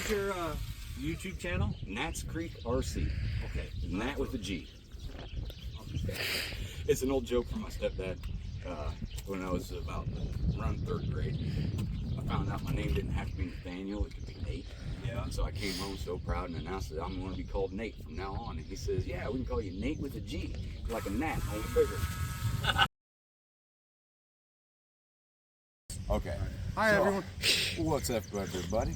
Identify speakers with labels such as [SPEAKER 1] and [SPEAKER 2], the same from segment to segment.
[SPEAKER 1] is your YouTube channel?
[SPEAKER 2] Gnats Creek RC.
[SPEAKER 1] Okay.
[SPEAKER 2] Gnat with a G. It's an old joke from my stepdad. When I was about around 3rd grade, I found out my name didn't have to be Nathaniel, it could be Nate.
[SPEAKER 1] Yeah.
[SPEAKER 2] So I came home so proud and announced that I'm going to be called Nate from now on. And he says, yeah, we can call you Nate with a G, like a gnat, only bigger. Okay.
[SPEAKER 3] Hi, everyone.
[SPEAKER 2] What's up, everybody?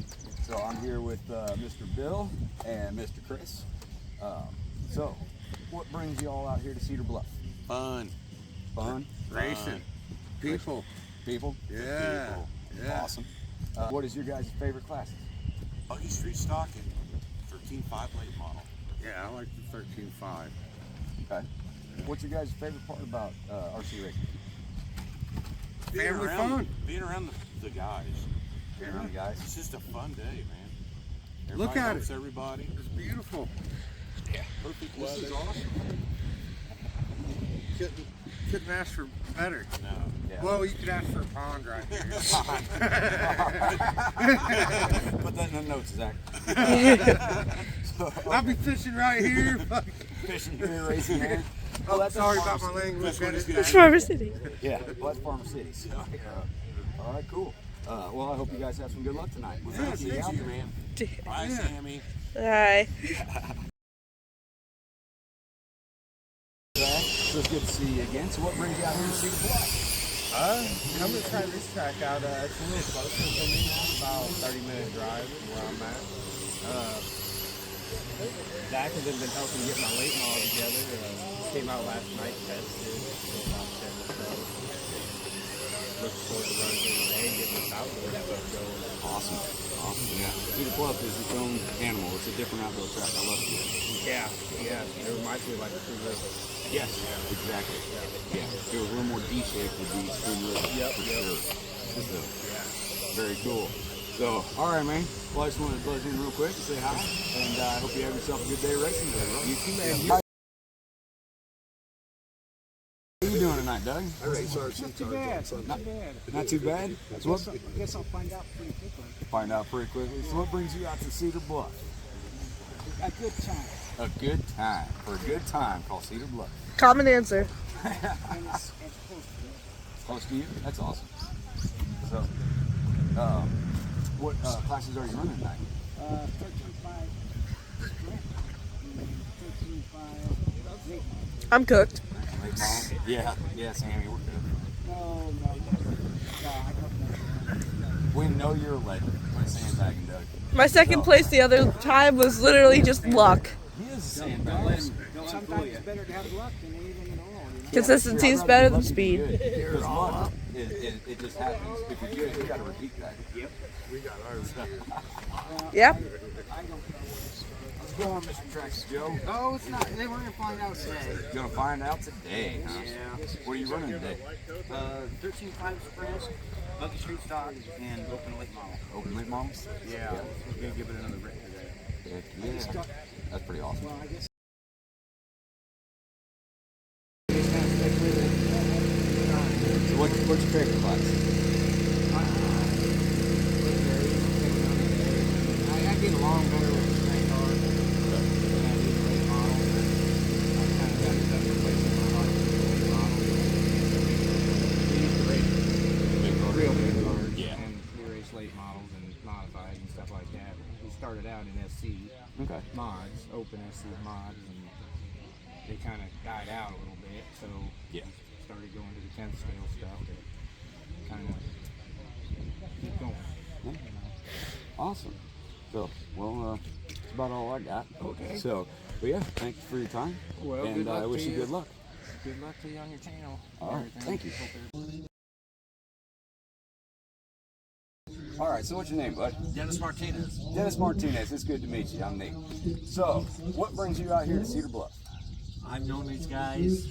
[SPEAKER 2] So I'm here with Mr. Bill and Mr. Chris. So, what brings you all out here to Cedar Bluff?
[SPEAKER 3] Fun.
[SPEAKER 2] Fun?
[SPEAKER 3] Racing. People.
[SPEAKER 2] People?
[SPEAKER 3] Yeah.
[SPEAKER 2] People.
[SPEAKER 3] Yeah.
[SPEAKER 2] Awesome. What is your guys' favorite classes?
[SPEAKER 4] Buggy Street stock and 13.5 late model.
[SPEAKER 3] Yeah, I like the 13.5.
[SPEAKER 2] Okay. What's your guys' favorite part about RC racing?
[SPEAKER 3] Family fun.
[SPEAKER 4] Being around the guys.
[SPEAKER 2] Being around the guys?
[SPEAKER 4] It's just a fun day, man. Everybody
[SPEAKER 3] Look at
[SPEAKER 4] helps
[SPEAKER 3] it.
[SPEAKER 4] everybody.
[SPEAKER 3] It's beautiful.
[SPEAKER 2] Yeah.
[SPEAKER 4] Perfect
[SPEAKER 3] This
[SPEAKER 4] weather.
[SPEAKER 3] is awesome. Couldn't ask for better.
[SPEAKER 4] No.
[SPEAKER 2] Yeah.
[SPEAKER 3] Well, you could ask for a pond right here.
[SPEAKER 2] Put that in the notes, Zach.
[SPEAKER 3] I'll be fishing right here.
[SPEAKER 2] Fishing here, racing there.
[SPEAKER 3] Oh,
[SPEAKER 2] that's
[SPEAKER 3] sorry
[SPEAKER 2] Farm
[SPEAKER 3] about my language.
[SPEAKER 5] It's Farmer City.
[SPEAKER 2] Yeah, well, that's Farmer City. So, all right, cool. Well, I hope you guys have some good luck tonight. We'll
[SPEAKER 3] Yeah,
[SPEAKER 2] see you out
[SPEAKER 4] Thank you,
[SPEAKER 2] there.
[SPEAKER 4] man. Bye,
[SPEAKER 3] Yeah.
[SPEAKER 4] Sammy.
[SPEAKER 5] Hi.
[SPEAKER 2] So it's good to see you again. So what brings you out here to Cedar Bluff?
[SPEAKER 3] I'm gonna try this track out. It's a little closer for me. It's about a 30-minute drive from where I'm at. Zach has been helping get my late model together. Came out last night, tested. Looking forward to running through today and getting this outdoor stuff going.
[SPEAKER 2] Awesome. Awesome, yeah. Cedar Bluff is its own animal. It's a different outdoor track. I love it.
[SPEAKER 3] Yeah. It reminds me of like a True River.
[SPEAKER 2] Yes, exactly. Yeah, if it was a little more D-shaped, would be Spoon River.
[SPEAKER 3] Yep,
[SPEAKER 2] for
[SPEAKER 3] yep.
[SPEAKER 2] sure. Just very cool. So, all right, man. Well, I just wanted to buzz in real quick and say hi, and I hope you have yourself a good day racing today. Bro.
[SPEAKER 3] You too, man.
[SPEAKER 2] How you doing tonight, Doug?
[SPEAKER 6] I race RC cars on Sunday.
[SPEAKER 2] Not too bad. So what,
[SPEAKER 6] I guess I'll find out pretty quickly.
[SPEAKER 2] find out pretty quickly. So what brings you out to Cedar Bluff?
[SPEAKER 6] A good time.
[SPEAKER 2] A good time. For a good time called Cedar Bluff.
[SPEAKER 5] Common answer.
[SPEAKER 6] And it's close to me.
[SPEAKER 2] Close to you? That's awesome. So, what classes are you running tonight?
[SPEAKER 6] 13.5 sprint and 13.5 late model.
[SPEAKER 5] I'm cooked.
[SPEAKER 2] Late model? Yeah, Sammy, we're good.
[SPEAKER 6] No, I don't know.
[SPEAKER 2] We know you're a legend. Quit sandbagging, Doug.
[SPEAKER 5] My second place the other time was literally just luck.
[SPEAKER 2] He is a sandbag.
[SPEAKER 6] Sometimes it's better to have luck than anything at all. You know?
[SPEAKER 5] Consistency is better than speed.
[SPEAKER 2] Because luck, it just happens. If you're good, you got to repeat that. Yep.
[SPEAKER 3] We got ours.
[SPEAKER 5] Yep.
[SPEAKER 2] What's going on, Mr. Trax Joe?
[SPEAKER 6] Oh, it's not. They weren't going to find out today.
[SPEAKER 2] You're going to find out today, huh?
[SPEAKER 6] Yeah.
[SPEAKER 2] What are you running today?
[SPEAKER 6] 13.5 sprint, Buggy Street stock, and open late model.
[SPEAKER 2] Open late models?
[SPEAKER 3] Yeah. We're going to give it another rip today.
[SPEAKER 2] Heck yeah. That's pretty awesome.
[SPEAKER 6] Well, I guess.
[SPEAKER 2] So what's your favorite class?
[SPEAKER 6] I get along better with the sprint car than I do the late model. I kind of got that place in my heart for the late model. We used to race real big cars,
[SPEAKER 2] Yeah.
[SPEAKER 6] and we race late models and modified and stuff like that. We started out in SC
[SPEAKER 2] Okay.
[SPEAKER 6] mods, open SC mods, and they kind of died out a little bit. So
[SPEAKER 2] Yeah.
[SPEAKER 6] started going to the 10th scale stuff to kind of keep going.
[SPEAKER 2] Awesome. So, well, that's about all I got.
[SPEAKER 6] Okay.
[SPEAKER 2] So, but yeah, thank you for your time.
[SPEAKER 6] Well,
[SPEAKER 2] and
[SPEAKER 6] good luck
[SPEAKER 2] I wish
[SPEAKER 6] to
[SPEAKER 2] you
[SPEAKER 6] you.
[SPEAKER 2] good luck.
[SPEAKER 6] Good luck to you on your channel.
[SPEAKER 2] All right,
[SPEAKER 6] Everything.
[SPEAKER 2] thank you.
[SPEAKER 6] Hope everything-
[SPEAKER 2] All right, so what's your name, bud?
[SPEAKER 1] Dennis Martinez.
[SPEAKER 2] Dennis Martinez. It's good to meet you. I'm Nate. So, what brings you out here to Cedar Bluff?
[SPEAKER 1] I've known these guys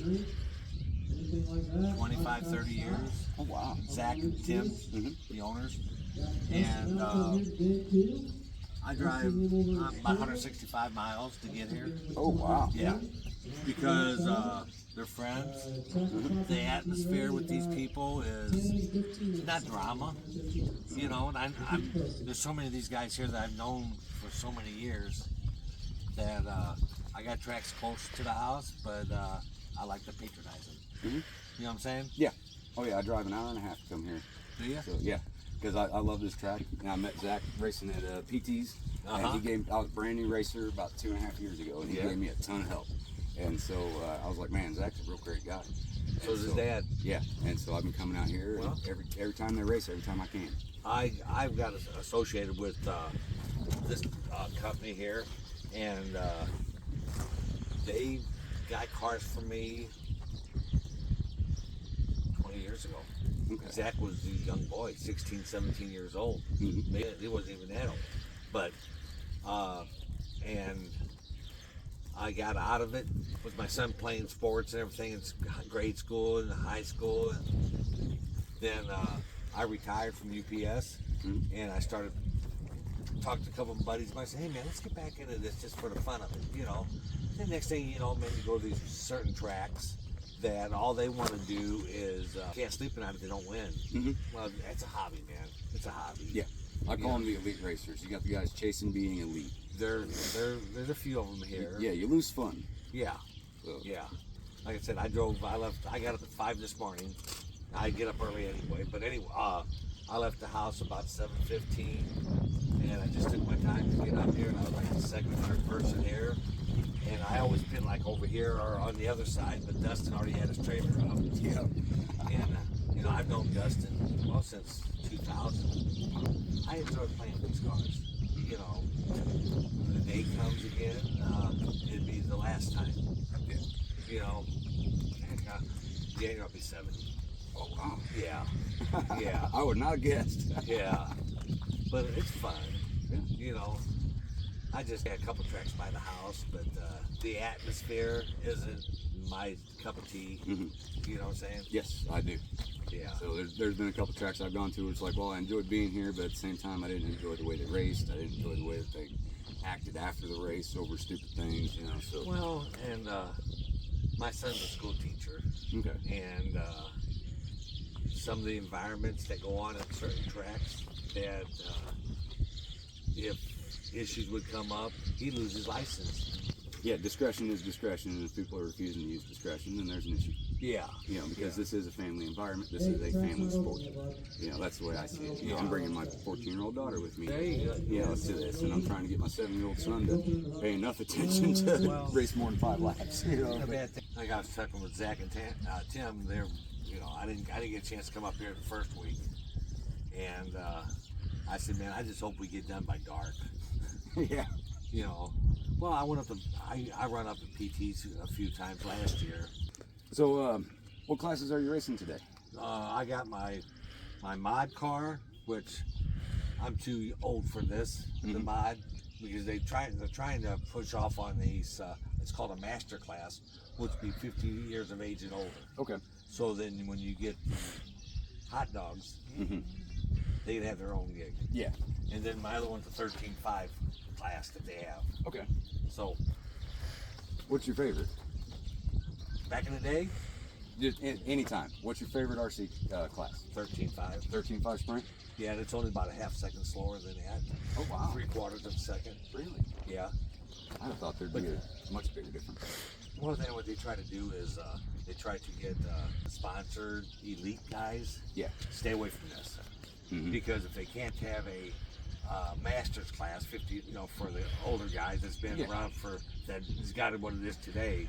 [SPEAKER 1] 25, 30 years.
[SPEAKER 2] Oh, wow.
[SPEAKER 1] Zach and Tim, the owners. And I drive about 165 miles to get here.
[SPEAKER 2] Oh, wow.
[SPEAKER 1] Yeah. because they're friends. The atmosphere with these people is not drama, you know. And there's so many of these guys here that I've known for so many years that I got tracks close to the house, but I like to patronize them. You know what I'm saying?
[SPEAKER 2] Yeah. Oh yeah, I drive an hour and a half to come here.
[SPEAKER 1] Do you?
[SPEAKER 2] So yeah, because I love this track. And I met Zach racing at PT's, and I was a brand new racer about 2.5 years ago, and he gave me a ton of help. And so I was like, man, Zach's a real great guy.
[SPEAKER 1] So is his dad.
[SPEAKER 2] Yeah, and so I've been coming out here
[SPEAKER 1] Well,
[SPEAKER 2] every time they race, every time I can.
[SPEAKER 1] I've got associated with this company here, and they got cars for me 20 years ago.
[SPEAKER 2] Okay.
[SPEAKER 1] Zach was a young boy, 16, 17 years old. Maybe he wasn't even that old. But, and I got out of it with my son playing sports and everything in grade school and high school. And then I retired from UPS, and I started talking to a couple of buddies. And I said, hey man, let's get back into this just for the fun of it, you know. The next thing you know, maybe go to these certain tracks that all they want to do is can't sleep at night if they don't win. Well, that's a hobby, man. It's a hobby.
[SPEAKER 2] Yeah, I call them the elite racers. You got the guys chasing being elite.
[SPEAKER 1] There's a few of them here.
[SPEAKER 2] Yeah, you lose fun.
[SPEAKER 1] Yeah.
[SPEAKER 2] So.
[SPEAKER 1] Yeah. Like I said, I got up at 5 this morning. I get up early anyway, but anyway, I left the house about 7:15, and I just took my time to get up here, and I was like the second, third person here. And I always been like over here or on the other side, but Dustin already had his trailer up.
[SPEAKER 2] Yeah.
[SPEAKER 1] And you know, I've known Dustin well since 2000. I enjoy playing these cars. You know, when the day comes again, it'd be the last time.
[SPEAKER 2] Yeah.
[SPEAKER 1] You know, I'll be 70.
[SPEAKER 2] Oh wow.
[SPEAKER 1] Yeah. Yeah.
[SPEAKER 2] I would not have guessed.
[SPEAKER 1] Yeah. But it's fun. You know, I just had a couple tracks by the house, but the atmosphere isn't my cup of tea. You know what I'm saying?
[SPEAKER 2] Yes, I do.
[SPEAKER 1] Yeah.
[SPEAKER 2] So there's been a couple tracks I've gone to where it's like, well, I enjoyed being here, but at the same time, I didn't enjoy the way they raced. I didn't enjoy the way that they acted after the race over stupid things, you know. So
[SPEAKER 1] Well, and my son's a school teacher,
[SPEAKER 2] okay.
[SPEAKER 1] and some of the environments that go on at certain tracks, that if issues would come up, he'd lose his license.
[SPEAKER 2] Yeah, discretion is discretion, and if people are refusing to use discretion, then there's an issue.
[SPEAKER 1] Yeah.
[SPEAKER 2] You know, because this is a family environment. This is a family sport. You know, that's the way I see it. You know, I'm bringing my 14-year-old daughter with me.
[SPEAKER 1] There you go.
[SPEAKER 2] You know, to this, and I'm trying to get my 7-year-old son to pay enough attention to race more than 5 laps. You know,
[SPEAKER 1] A bad thing. Like I was talking with Zach and Tim. They're, you know, I didn't get a chance to come up here the first week, and I said, man, I just hope we get done by dark.
[SPEAKER 2] yeah.
[SPEAKER 1] You know, well, I went up to I run up to PTs a few times last year.
[SPEAKER 2] So, what classes are you racing today?
[SPEAKER 1] I got my mod car, which I'm too old for this, the mod, because they're trying to push off on these. It's called a master class, which would be 50 years of age and older.
[SPEAKER 2] Okay.
[SPEAKER 1] So then when you get hot dogs, they can have their own gig.
[SPEAKER 2] Yeah.
[SPEAKER 1] And then my other one's a 13.5 class that they have.
[SPEAKER 2] Okay.
[SPEAKER 1] So
[SPEAKER 2] What's your favorite?
[SPEAKER 1] back in the day,
[SPEAKER 2] Just anytime. What's your favorite RC class?
[SPEAKER 1] 13.5.
[SPEAKER 2] 13.5 sprint?
[SPEAKER 1] Yeah, and it's only about a half second slower than that.
[SPEAKER 2] Oh wow.
[SPEAKER 1] 3/4 of a second.
[SPEAKER 2] Really?
[SPEAKER 1] Yeah.
[SPEAKER 2] I thought there'd be a much bigger difference.
[SPEAKER 1] Well, then what they try to do is they try to get sponsored elite guys.
[SPEAKER 2] Yeah.
[SPEAKER 1] Stay away from this, because if they can't have a master's class, 50, you know, for the older guys that's been around for that has got what it is today,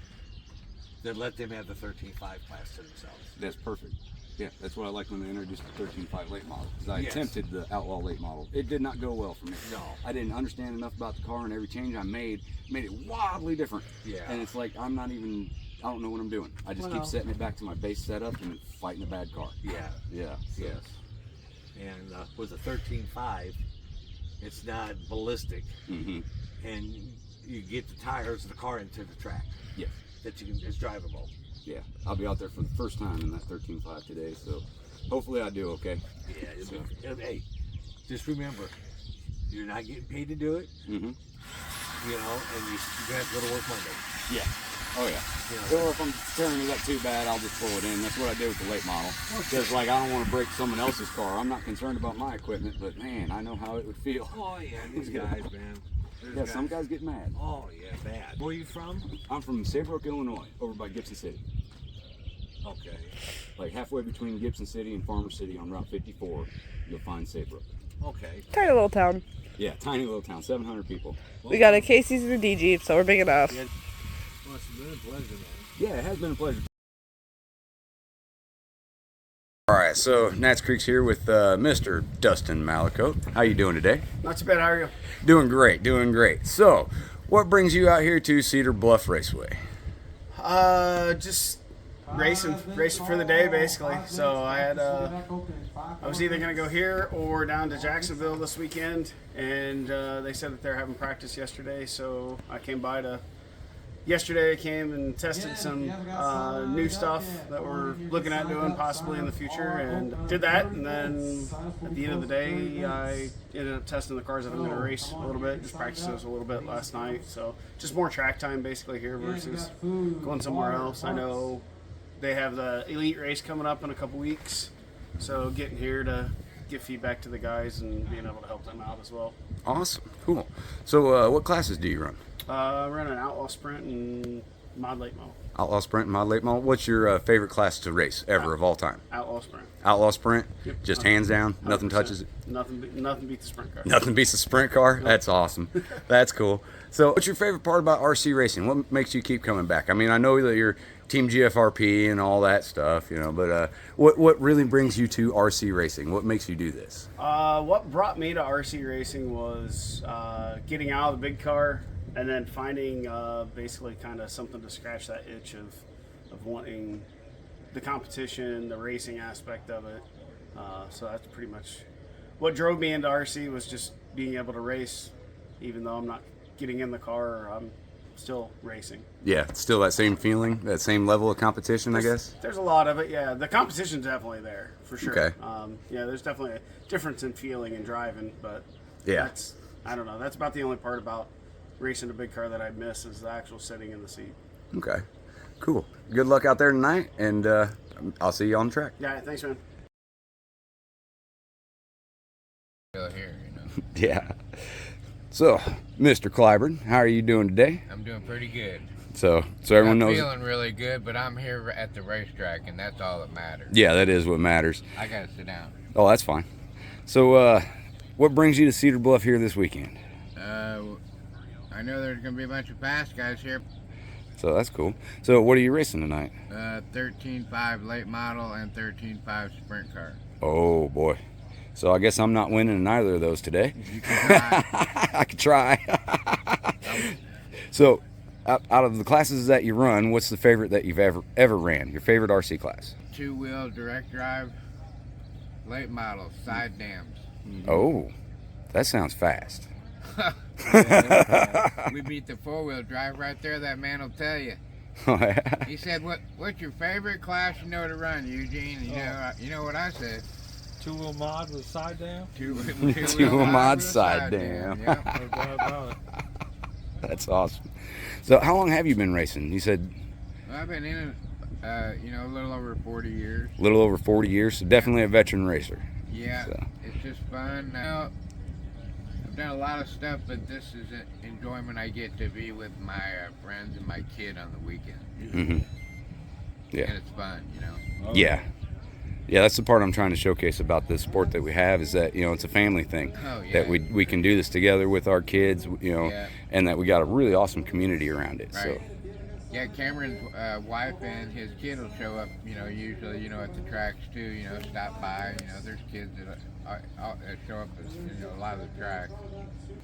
[SPEAKER 1] then let them have the 13.5 class to themselves.
[SPEAKER 2] That's perfect. Yeah, that's what I like when they introduced the 13.5 late model. Because I
[SPEAKER 1] Yes.
[SPEAKER 2] attempted the Outlaw late model. It did not go well for me.
[SPEAKER 1] No.
[SPEAKER 2] I didn't understand enough about the car, and every change I made it wildly different.
[SPEAKER 1] Yeah.
[SPEAKER 2] And it's like, I don't know what I'm doing. I just keep setting it back to my base setup and fighting a bad car.
[SPEAKER 1] Yeah.
[SPEAKER 2] Yeah. So.
[SPEAKER 1] Yes. And with a 13.5, it's not ballistic,
[SPEAKER 2] Mm-hmm.
[SPEAKER 1] and you get the tires of the car into the track.
[SPEAKER 2] Yes.
[SPEAKER 1] That you can, it's drivable.
[SPEAKER 2] Yeah. I'll be out there for the first time in that 13.5 today, so hopefully I do okay.
[SPEAKER 1] Yeah. Hey, just remember, you're not getting paid to do it.
[SPEAKER 2] Mm-hmm.
[SPEAKER 1] You know, and you're gonna have to go to work Monday.
[SPEAKER 2] Yeah. Oh yeah. Or if I'm tearing it up too bad, I'll just pull it in. That's what I did with the late model. Because like I don't want to break someone else's car. I'm not concerned about my equipment, but man, I know how it would feel.
[SPEAKER 1] Oh yeah, these guys, man.
[SPEAKER 2] Yeah, some guys get mad.
[SPEAKER 1] Oh yeah, bad. Where are you from?
[SPEAKER 2] I'm from Saybrook, Illinois, over by Gibson City.
[SPEAKER 1] Okay.
[SPEAKER 2] Like halfway between Gibson City and Farmer City on Route 54, you'll find Saybrook.
[SPEAKER 1] Okay.
[SPEAKER 5] Tiny little town.
[SPEAKER 2] Yeah, tiny little town, 700 people.
[SPEAKER 5] We got a Casey's and a D Jeep, so we're big enough.
[SPEAKER 1] Yeah. Well, it's been a pleasure, man.
[SPEAKER 2] Yeah, it has been a pleasure. All right, so Gnats Creek's here with Mr. Dustin Malacote. How you doing today?
[SPEAKER 7] Not too bad, how are you?
[SPEAKER 2] Doing great, doing great. So, what brings you out here to Cedar Bluff Raceway?
[SPEAKER 7] Just racing for the day, basically. So I was either gonna go here or down to Jacksonville this weekend, and they said that they're having practice yesterday, so I came by to. Yesterday I came and tested some new stuff that we're looking at doing possibly in the future, and did that, and then at the end of the day I ended up testing the cars that I'm going to race a little bit, just practiced those a little bit last night, so just more track time basically here versus going somewhere else. I know they have the elite race coming up in a couple weeks, so getting here to give feedback to the guys and being able to help them out as well.
[SPEAKER 2] Awesome, cool. So, what classes do you run?
[SPEAKER 7] I run an Outlaw Sprint and Mod Late Model.
[SPEAKER 2] Outlaw Sprint and Mod Late Model. What's your favorite class to race ever of all time?
[SPEAKER 7] Outlaw Sprint.
[SPEAKER 2] Outlaw Sprint?
[SPEAKER 7] Yep.
[SPEAKER 2] Just hands down? Nothing
[SPEAKER 7] 100%.
[SPEAKER 2] touches it?
[SPEAKER 7] Nothing beats the sprint car.
[SPEAKER 2] Nothing beats a sprint car? That's awesome. That's cool. So, what's your favorite part about RC racing? What makes you keep coming back? I mean, I know that you're Team GFRP and all that stuff, you know, but what really brings you to RC racing? What makes you do this?
[SPEAKER 7] What brought me to RC racing was getting out of the big car and then finding basically kind of something to scratch that itch of wanting the competition, the racing aspect of it. So that's pretty much what drove me into RC, was just being able to race, even though I'm not getting in the car, I'm still racing.
[SPEAKER 2] Yeah, it's still that same feeling, that same level of competition, I guess?
[SPEAKER 7] There's a lot of it, yeah. The competition's definitely there, for sure.
[SPEAKER 2] Okay.
[SPEAKER 7] Yeah, there's definitely a difference in feeling and driving, but
[SPEAKER 2] Yeah.
[SPEAKER 7] I don't know, that's about the only part about racing a big car that I miss, is the actual sitting in the seat.
[SPEAKER 2] Okay, cool. Good luck out there tonight, and I'll see you on the track.
[SPEAKER 7] Yeah, thanks, man.
[SPEAKER 6] Still here, you know.
[SPEAKER 2] Yeah. So, Mr. Clyburn, how are you doing today?
[SPEAKER 6] I'm doing pretty good.
[SPEAKER 2] So everyone
[SPEAKER 6] I'm
[SPEAKER 2] knows.
[SPEAKER 6] feeling really good, but I'm here at the racetrack, and that's all that matters.
[SPEAKER 2] Yeah, that is what matters.
[SPEAKER 6] I gotta sit down.
[SPEAKER 2] Oh, that's fine. So, what brings you to Cedar Bluff here this weekend?
[SPEAKER 6] I know there's gonna be a bunch of fast guys here.
[SPEAKER 2] So that's cool. So, what are you racing tonight?
[SPEAKER 6] 13.5 late model and 13.5 sprint car.
[SPEAKER 2] Oh boy. So I guess I'm not winning in either of those today.
[SPEAKER 6] You can try.
[SPEAKER 2] I could try. So, out of the classes that you run, what's the favorite that you've ever ran? Your favorite RC class?
[SPEAKER 6] Two-wheel direct drive, late model, side dams.
[SPEAKER 2] Oh, that sounds fast.
[SPEAKER 6] We beat the four-wheel drive right there. That man will tell you. He said, "What's your favorite class you know to run, Eugene?" And you know what I said?
[SPEAKER 3] Two-wheel mod with side down.
[SPEAKER 2] Two-wheel mod side dam.
[SPEAKER 6] Yeah.
[SPEAKER 3] No doubt about it.
[SPEAKER 2] That's awesome. So, how long have you been racing? You said
[SPEAKER 6] Well, I've been in it, a little over 40 years.
[SPEAKER 2] a little over 40 years, so definitely a veteran racer.
[SPEAKER 6] Yeah,
[SPEAKER 2] So.
[SPEAKER 6] it's just fun. I've done a lot of stuff, but this is an enjoyment I get to be with my friends and my kid on the weekend.
[SPEAKER 2] Mm-hmm. Yeah.
[SPEAKER 6] And it's fun, you know.
[SPEAKER 2] Yeah. Yeah, that's the part I'm trying to showcase about this sport that we have, is that, you know, it's a family thing.
[SPEAKER 6] Oh, yeah.
[SPEAKER 2] That we can do this together with our kids, you know,
[SPEAKER 6] Yeah.
[SPEAKER 2] and that we got a really awesome community around it.
[SPEAKER 6] Right.
[SPEAKER 2] So,
[SPEAKER 6] Yeah, Cameron's wife and his kid will show up, you know, usually, you know, at the tracks too, you know, stop by. You know, there's kids that show up at, you know, a lot of the tracks.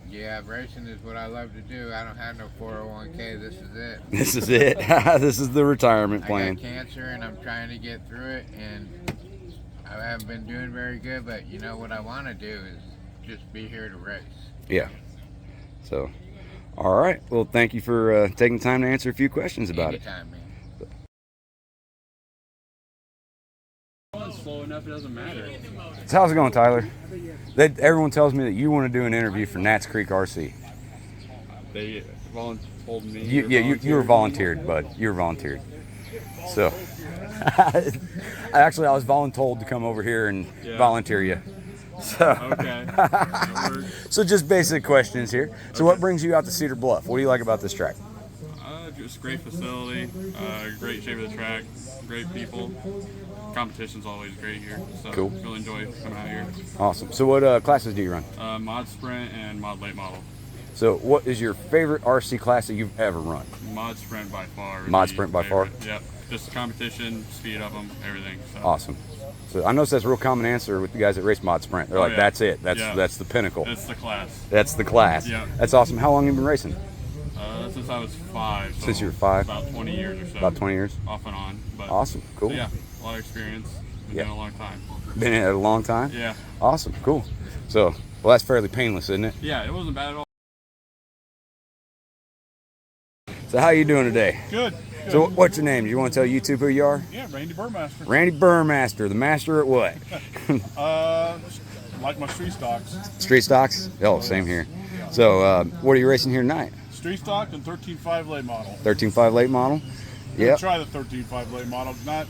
[SPEAKER 6] Yeah, racing is what I love to do. I don't have no 401k. This is it.
[SPEAKER 2] this is it. This is the retirement
[SPEAKER 6] I
[SPEAKER 2] plan.
[SPEAKER 6] got cancer and I'm trying to get through it, and I haven't been doing very good, but you know what I want to do is just be here to race.
[SPEAKER 2] Yeah. So, all right. Well, thank you for taking time to answer a few questions about it.
[SPEAKER 6] Anytime, man.
[SPEAKER 3] It's slow enough, it doesn't matter.
[SPEAKER 2] So how's it going, Tyler? Everyone tells me that you want to do an interview for Gnats Creek RC.
[SPEAKER 3] They holding me.
[SPEAKER 2] You were volunteered, bud. You were volunteered. So, actually, I was voluntold to come over here and volunteer you. So,
[SPEAKER 3] Okay. That works.
[SPEAKER 2] so just basic questions here. So, what brings you out to Cedar Bluff? What do you like about this track?
[SPEAKER 3] Just great facility, great shape of the track, great people. Competition's always great here, so
[SPEAKER 2] Cool.
[SPEAKER 3] really enjoy coming out here.
[SPEAKER 2] Awesome. So, what classes do you run?
[SPEAKER 3] Mod sprint and mod late model.
[SPEAKER 2] So, what is your favorite RC class that you've ever run?
[SPEAKER 3] Mod sprint by far. would
[SPEAKER 2] Mod
[SPEAKER 3] be
[SPEAKER 2] sprint by far?
[SPEAKER 3] favorite. Yep. Just competition, speed of them, everything. So.
[SPEAKER 2] Awesome. So, I noticed that's a real common answer with the guys that race mod sprint. They're like,
[SPEAKER 3] yeah.
[SPEAKER 2] that's it. That's
[SPEAKER 3] Yeah.
[SPEAKER 2] that's the pinnacle.
[SPEAKER 3] It's the class.
[SPEAKER 2] That's the class.
[SPEAKER 3] Yeah.
[SPEAKER 2] That's awesome. How long have you been racing?
[SPEAKER 3] Since I was 5. So
[SPEAKER 2] Since you were 5?
[SPEAKER 3] About 20 years or so.
[SPEAKER 2] About 20 years.
[SPEAKER 3] Off and on. But,
[SPEAKER 2] Awesome. Cool.
[SPEAKER 3] So yeah, a lot of experience. Been doing it a long time.
[SPEAKER 2] Been in it a long time?
[SPEAKER 3] Yeah.
[SPEAKER 2] Awesome. Cool. So, well, that's fairly painless, isn't it?
[SPEAKER 3] Yeah, it wasn't bad at all.
[SPEAKER 2] So, how you doing today?
[SPEAKER 6] Good.
[SPEAKER 2] So, what's your name? Do you want to tell YouTube who you are?
[SPEAKER 6] Yeah, Randy Burmaster.
[SPEAKER 2] Randy Burmaster, the master at what?
[SPEAKER 6] Like my street stocks.
[SPEAKER 2] Street stocks? Oh, same here. So, what are you racing here tonight?
[SPEAKER 6] Street stock and 13.5 late model.
[SPEAKER 2] 13.5 late model?
[SPEAKER 6] We're
[SPEAKER 2] Yep.
[SPEAKER 6] gonna try the 13.5 late model. Not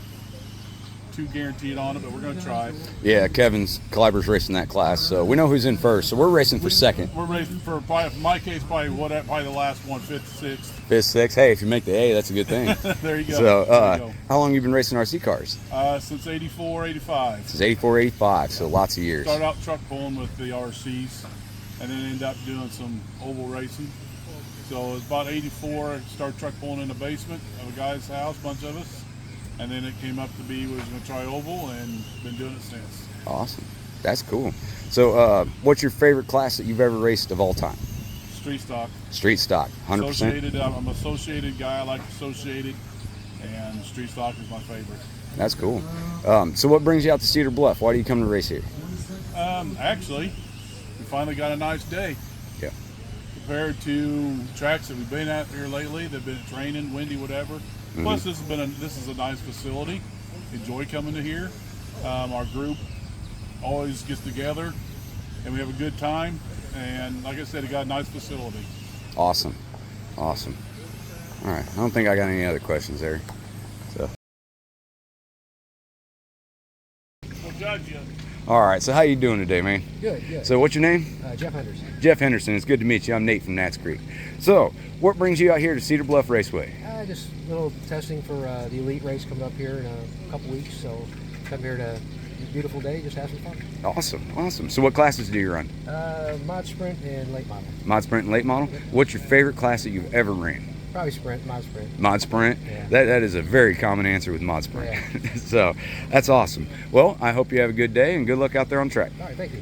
[SPEAKER 6] too guaranteed on it, but we're gonna try.
[SPEAKER 2] Yeah, Kevin's Caliber's racing that class, so we know who's in first. So we're racing for second.
[SPEAKER 6] We're racing for probably, in my case, probably the last one, fifth, sixth.
[SPEAKER 2] Fifth, sixth. Hey, if you make the A, that's a good thing.
[SPEAKER 6] There you go.
[SPEAKER 2] So,
[SPEAKER 6] There you
[SPEAKER 2] how long have you been racing RC cars?
[SPEAKER 6] go. Since 84, 85.
[SPEAKER 2] Since 84, 85, so lots of years.
[SPEAKER 6] Started out truck pulling with the RCs, and then ended up doing some oval racing. So it was about 84, started truck pulling in the basement of a guy's house, bunch of us. And then it came up to be, was going to try oval, and been doing it since.
[SPEAKER 2] Awesome. That's cool. So, what's your favorite class that you've ever raced of all time?
[SPEAKER 6] Street stock.
[SPEAKER 2] Street stock, 100%.
[SPEAKER 6] Associated, I'm an associated guy. I like associated, and street stock is my favorite.
[SPEAKER 2] That's cool. So, what brings you out to Cedar Bluff? Why do you come to race here?
[SPEAKER 6] Actually, we finally got a nice day.
[SPEAKER 2] Yeah.
[SPEAKER 6] Compared to tracks that we've been at here lately, they've been raining, windy, whatever. Plus, this is a nice facility. Enjoy coming to here. Our group always gets together, and we have a good time. And like I said, it got a nice facility.
[SPEAKER 2] Awesome. Awesome. All right. I don't think I got any other questions there. So.
[SPEAKER 6] We'll judge you.
[SPEAKER 2] All right. So, how you doing today, man?
[SPEAKER 8] Good, good.
[SPEAKER 2] So, what's your name?
[SPEAKER 8] Jeff Henderson.
[SPEAKER 2] Jeff Henderson. It's good to meet you. I'm Nate from Gnats Creek. So, what brings you out here to Cedar Bluff Raceway?
[SPEAKER 8] Just a little testing for the elite race coming up here in a couple weeks. So, come here to a beautiful day, just have some fun.
[SPEAKER 2] Awesome. Awesome. So, what classes do you run?
[SPEAKER 8] Mod sprint and late model.
[SPEAKER 2] Mod sprint and late model? What's your favorite class that you've ever ran?
[SPEAKER 8] Probably sprint, mod sprint.
[SPEAKER 2] Mod sprint?
[SPEAKER 8] Yeah.
[SPEAKER 2] That is a very common answer with mod sprint.
[SPEAKER 8] Yeah.
[SPEAKER 2] So, that's awesome. Well, I hope you have a good day and good luck out there on track.
[SPEAKER 8] All right, thank you.